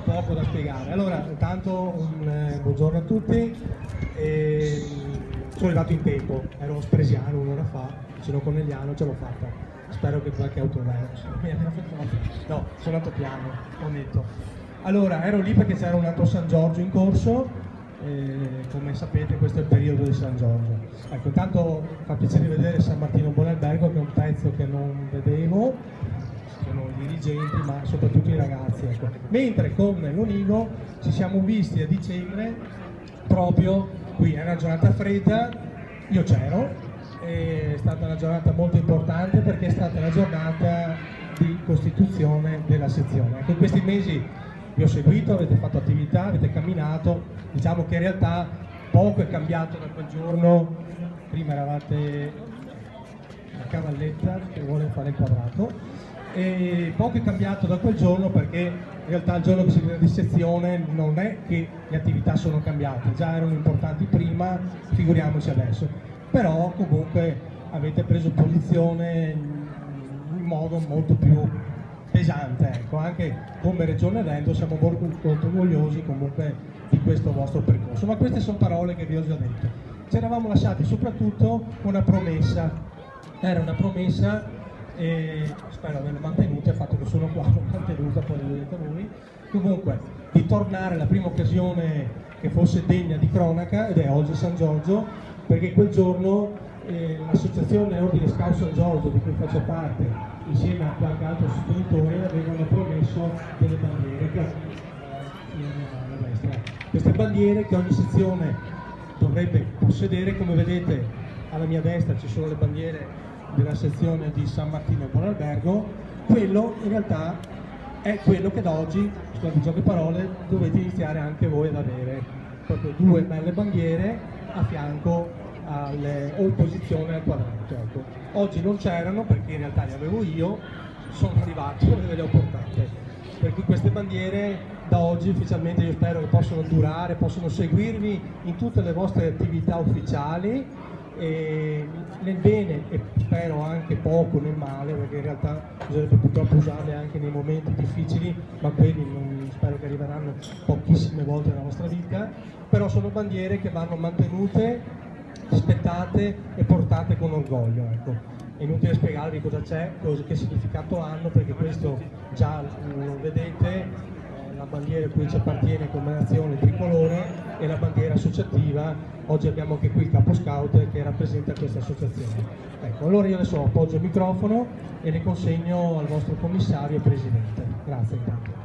poco da spiegare. Allora, intanto buongiorno a tutti. Sono arrivato in tempo, ero spresiano un'ora fa, sono conegliano, ce l'ho fatta. Spero che qualche autovetto. No, sono andato piano, ho detto. Allora, ero lì perché c'era un altro San Giorgio in corso, come sapete questo è il periodo di San Giorgio. Ecco, intanto fa piacere vedere San Martino Buonalbergo, che è un pezzo che non vedevo, sono i dirigenti ma soprattutto i ragazzi. Ecco. Mentre con l'Onigo ci siamo visti a dicembre, proprio qui, è una giornata fredda, io c'ero, è stata una giornata molto importante perché è stata la giornata di costituzione della sezione. Ecco, in questi mesi vi ho seguito, avete fatto attività, avete camminato, diciamo che in realtà poco è cambiato da quel giorno. Prima eravate la cavalletta che vuole fare il quadrato, e poco è cambiato da quel giorno perché in realtà il giorno che si viene di sezione non è che le attività sono cambiate, già erano importanti prima, figuriamoci adesso, però comunque avete preso posizione in modo molto più pesante, ecco. Anche come Regione Veneto siamo molto orgogliosi comunque di questo vostro percorso, ma queste sono parole che vi ho già detto. Ci eravamo lasciati soprattutto una promessa, era una promessa e spero averla mantenuta, il fatto che sono qua l'ho mantenuta, poi lo vedete voi, comunque di tornare alla prima occasione che fosse degna di cronaca, ed è oggi San Giorgio, perché quel giorno l'associazione Ordine Scout San Giorgio, di cui faccio parte, insieme a qualche altro sostenitore, avevano promesso delle bandiere queste bandiere che ogni sezione dovrebbe possedere. Come vedete alla mia destra ci sono le bandiere della sezione di San Martino Buonalbergo. Quello in realtà è quello che da oggi, scusate gioco di parole, dovete iniziare anche voi ad avere, proprio due belle bandiere a fianco o in posizione al quadrato. Ecco. Oggi non c'erano perché in realtà le avevo io, sono arrivato e ve le ho portate. Per cui queste bandiere da oggi ufficialmente io spero che possano durare, possono seguirvi in tutte le vostre attività ufficiali, nel bene e spero anche poco nel male, perché in realtà bisognerebbe purtroppo usarle anche nei momenti difficili, ma quelli spero che arriveranno pochissime volte nella nostra vita. Però sono bandiere che vanno mantenute, rispettate e portate con orgoglio. Ecco. È inutile spiegarvi cosa c'è, che significato hanno, perché questo già lo vedete. La bandiera a cui ci appartiene come nazione tricolore e la bandiera associativa. Oggi abbiamo anche qui il capo scout che rappresenta questa associazione. Ecco, allora io adesso appoggio il microfono e le consegno al vostro commissario e presidente. Grazie intanto.